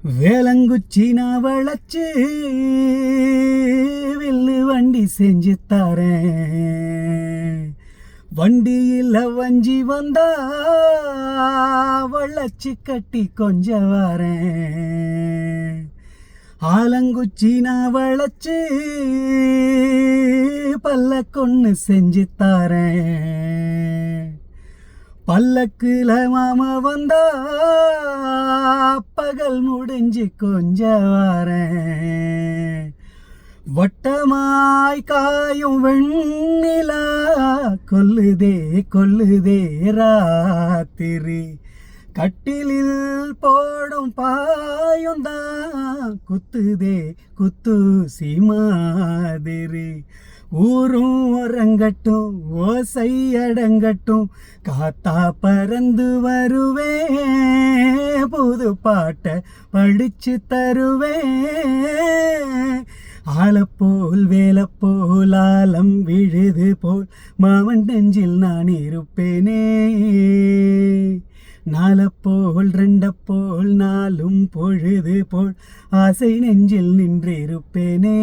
வேலங்குச்சி நான் வளைச்சு வில்லு வண்டி செஞ்சு தரேன். வண்டியில் வஞ்சி வந்தா வளைச்சு கட்டி கொஞ்ச வரேன். ஆலங்குச்சி நான் வளைச்சு பல்ல கொன்னு செஞ்சு தரேன். பல்லக்குல மாமா வந்தா பகல் முடிஞ்சு கொஞ்ச வரேன். வட்டமாய் காயும் வெண்ணிலா கொல்லுதே கொல்லுதே ராத்திரி. கட்டிலில் போடும் பாயுந்தான் குத்துதே குத்தூசி மாதிரி. ஊரும் உறங்கட்டும் ஓசை அடங்கட்டும் காத்தா பறந்து வருவேன். புது பாட்டை படிச்சு தருவேன். ஆளப்போல் வேலப்போல் ஆலம் விழுது போல் மாமன் நெஞ்சில் நான் இருப்பேனே. நாலப்போல் ரெண்டப்போல் நாளும் பொழுது போல் ஆசை நெஞ்சில் நின்றிருப்பேனே.